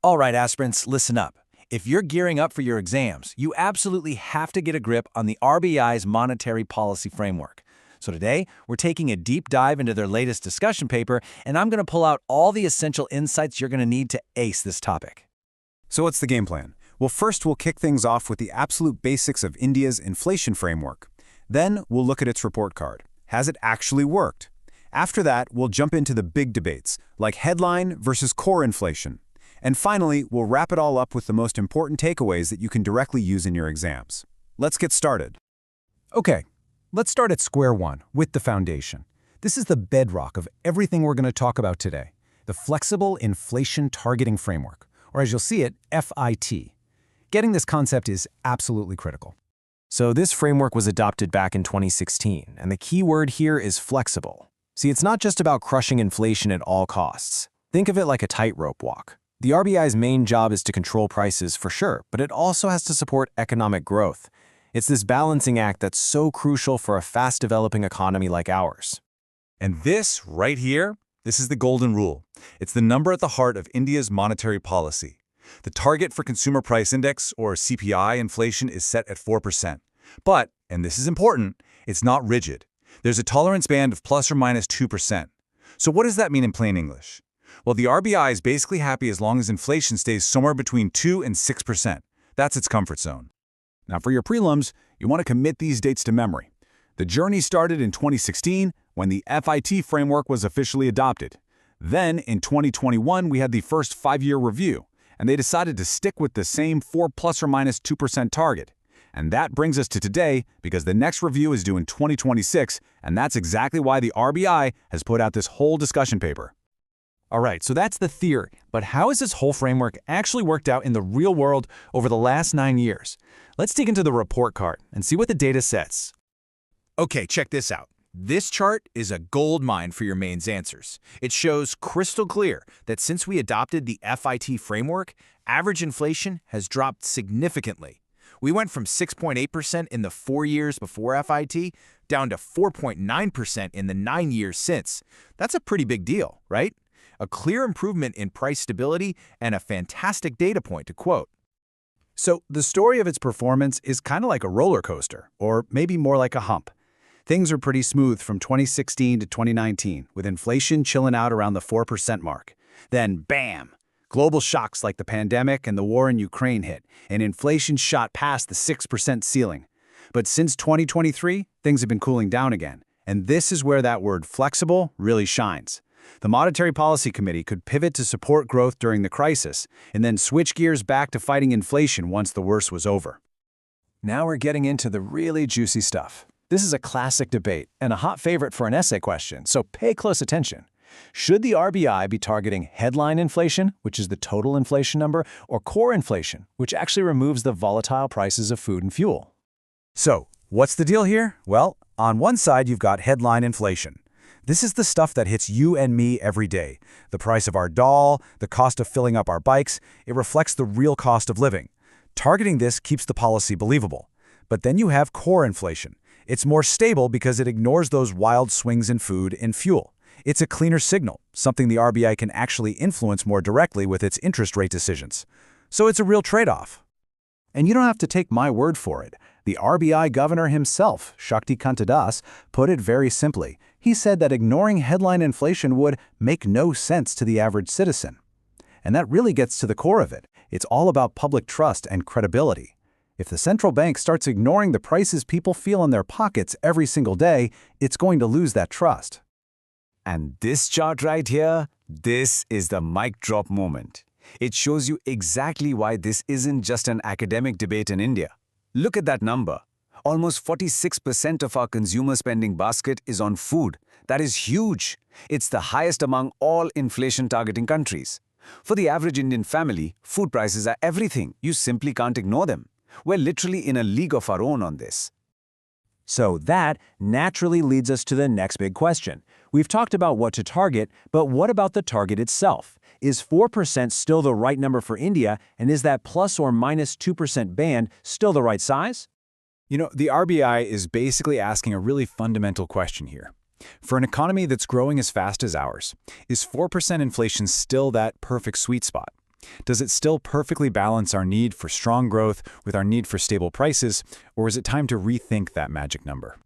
All right, aspirants, listen up. If you're gearing up for your exams, you absolutely have to get a grip on the RBI's monetary policy framework. So today, we're taking a deep dive into their latest discussion paper, and I'm going to pull out all the essential insights you're going to need to ace this topic. So what's the game plan? Well, first we'll kick things off with the absolute basics of India's inflation framework. Then we'll look at its report card. Has it actually worked? After that, we'll jump into the big debates, like headline versus core inflation. And finally, we'll wrap it all up with the most important takeaways that you can directly use in your exams. Let's get started. Okay, let's start at square one, with the foundation. This is the bedrock of everything we're going to talk about today, the Flexible Inflation Targeting Framework, or as you'll see it, FIT. Getting this concept is absolutely critical. So this framework was adopted back in 2016, and the key word here is flexible. See, it's not just about crushing inflation at all costs. Think of it like a tightrope walk. The RBI's main job is to control prices for sure, but it also has to support economic growth. It's this balancing act that's so crucial for a fast-developing economy like ours. And this, right here, this is the golden rule. It's the number at the heart of India's monetary policy. The target for Consumer Price Index, or CPI, inflation is set at 4%. But, and this is important, it's not rigid. There's a tolerance band of plus or minus 2%. So what does that mean in plain English? Well, the RBI is basically happy as long as inflation stays somewhere between 2 and 6%. That's its comfort zone. Now for your prelims, you want to commit these dates to memory. The journey started in 2016 when the FIT framework was officially adopted. Then, in 2021, we had the first 5-year review, and they decided to stick with the same 4 plus or minus 2% target. And that brings us to today, because the next review is due in 2026, and that's exactly why the RBI has put out this whole discussion paper. All right, so that's the theory, but how has this whole framework actually worked out in the real world over the last 9 years? Let's dig into the report card and see what the data says. Okay, check this out. This chart is a gold mine for your mains answers. It shows crystal clear that since we adopted the FIT framework, average inflation has dropped significantly. We went from 6.8% in the 4 years before FIT down to 4.9% in the 9 years since. That's a pretty big deal, right? A clear improvement in price stability and a fantastic data point to quote. So the story of its performance is kind of like a roller coaster, or maybe more like a hump. Things are pretty smooth from 2016 to 2019, with inflation chilling out around the 4% mark. Then, bam! Global shocks like the pandemic and the war in Ukraine hit, and inflation shot past the 6% ceiling. But since 2023, things have been cooling down again, and this is where that word flexible really shines. The Monetary Policy Committee could pivot to support growth during the crisis, and then switch gears back to fighting inflation once the worst was over. Now we're getting into the really juicy stuff. This is a classic debate and a hot favorite for an essay question, so pay close attention. Should the RBI be targeting headline inflation, which is the total inflation number, or core inflation, which actually removes the volatile prices of food and fuel? So, what's the deal here? Well, on one side you've got headline inflation. This is the stuff that hits you and me every day. The price of our doll, the cost of filling up our bikes, it reflects the real cost of living. Targeting this keeps the policy believable. But then you have core inflation. It's more stable because it ignores those wild swings in food and fuel. It's a cleaner signal, something the RBI can actually influence more directly with its interest rate decisions. So it's a real trade-off. And you don't have to take my word for it. The RBI governor himself, Shaktikanta Das, put it very simply. He said that ignoring headline inflation would make no sense to the average citizen. And that really gets to the core of it. It's all about public trust and credibility. If the central bank starts ignoring the prices people feel in their pockets every single day, it's going to lose that trust. And this chart right here, this is the mic drop moment. It shows you exactly why this isn't just an academic debate in India. Look at that number. Almost 46% of our consumer spending basket is on food. That is huge. It's the highest among all inflation-targeting countries. For the average Indian family, food prices are everything. You simply can't ignore them. We're literally in a league of our own on this. So that naturally leads us to the next big question. We've talked about what to target, but what about the target itself? Is 4% still the right number for India, and is that plus or minus 2% band still the right size? You know, the RBI is basically asking a really fundamental question here. For an economy that's growing as fast as ours, is 4% inflation still that perfect sweet spot? Does it still perfectly balance our need for strong growth with our need for stable prices, or is it time to rethink that magic number?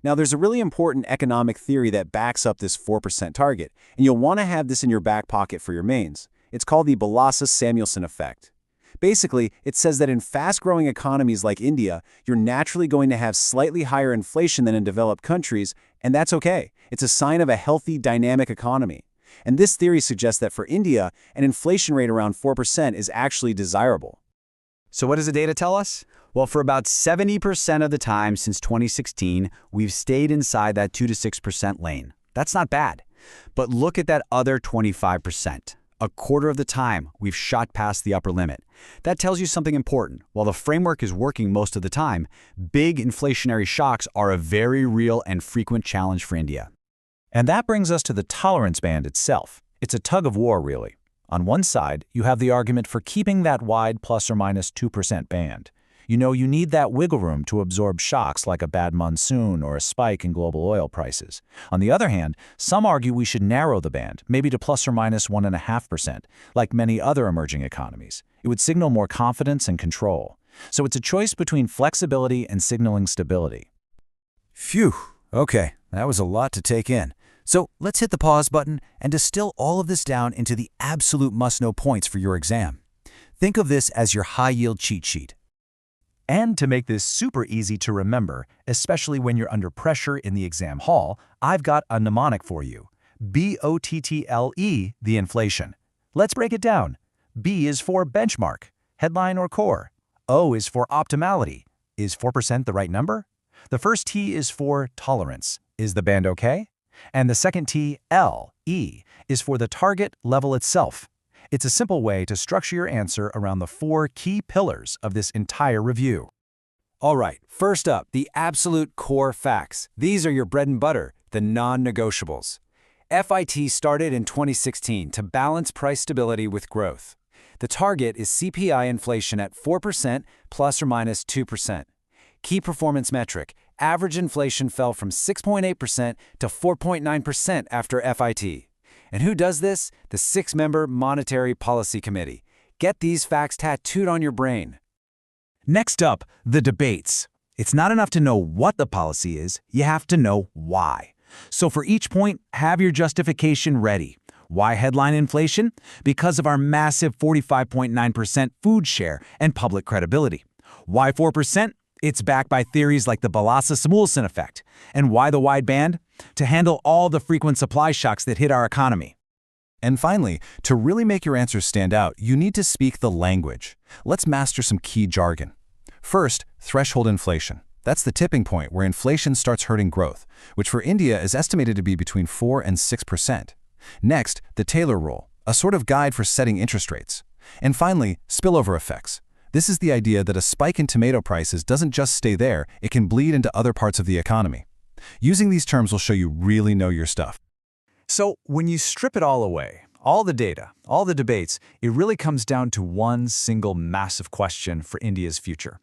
Now, there's a really important economic theory that backs up this 4% target, and you'll want to have this in your back pocket for your mains. It's called the Balassa-Samuelson effect. Basically, it says that in fast-growing economies like India, you're naturally going to have slightly higher inflation than in developed countries, and that's okay. It's a sign of a healthy, dynamic economy. And this theory suggests that for India, an inflation rate around 4% is actually desirable. So what does the data tell us? Well, for about 70% of the time since 2016, we've stayed inside that 2 to 6% lane. That's not bad. But look at that other 25%. A quarter of the time, we've shot past the upper limit. That tells you something important. While the framework is working most of the time, big inflationary shocks are a very real and frequent challenge for India. And that brings us to the tolerance band itself. It's a tug of war, really. On one side, you have the argument for keeping that wide plus or minus 2% band. You know, you need that wiggle room to absorb shocks like a bad monsoon or a spike in global oil prices. On the other hand, some argue we should narrow the band, maybe to plus or minus 1.5%, like many other emerging economies. It would signal more confidence and control. So it's a choice between flexibility and signaling stability. Phew, okay, that was a lot to take in. So let's hit the pause button and distill all of this down into the absolute must-know points for your exam. Think of this as your high-yield cheat sheet. And to make this super easy to remember, especially when you're under pressure in the exam hall, I've got a mnemonic for you. BOTTLE, the inflation. Let's break it down. B is for benchmark, headline or core. O is for optimality. Is 4% the right number? The first T is for tolerance. Is the band okay? And the second T, L, E, is for the target level itself. It's a simple way to structure your answer around the 4 key pillars of this entire review. All right, first up, the absolute core facts. These are your bread and butter, the non-negotiables. FIT started in 2016 to balance price stability with growth. The target is CPI inflation at 4% plus or minus 2%. Key performance metric, average inflation fell from 6.8% to 4.9% after FIT. And who does this? The 6-member Monetary Policy Committee. Get these facts tattooed on your brain. Next up, the debates. It's not enough to know what the policy is, you have to know why. So for each point, have your justification ready. Why headline inflation? Because of our massive 45.9% food share and public credibility. Why 4%? It's backed by theories like the Balassa-Samuelson effect. And why the wide band? To handle all the frequent supply shocks that hit our economy. And finally, to really make your answers stand out, you need to speak the language. Let's master some key jargon. First, threshold inflation. That's the tipping point where inflation starts hurting growth, which for India is estimated to be between 4 and 6%. Next, the Taylor rule, a sort of guide for setting interest rates. And finally, spillover effects. This is the idea that a spike in tomato prices doesn't just stay there, it can bleed into other parts of the economy. Using these terms will show you really know your stuff. So when you strip it all away, all the data, all the debates, it really comes down to one single massive question for India's future.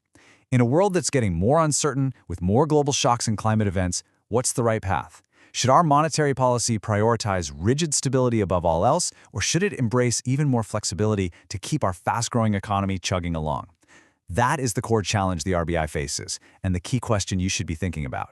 In a world that's getting more uncertain, with more global shocks and climate events, what's the right path? Should our monetary policy prioritize rigid stability above all else, or should it embrace even more flexibility to keep our fast-growing economy chugging along? That is the core challenge the RBI faces, and the key question you should be thinking about.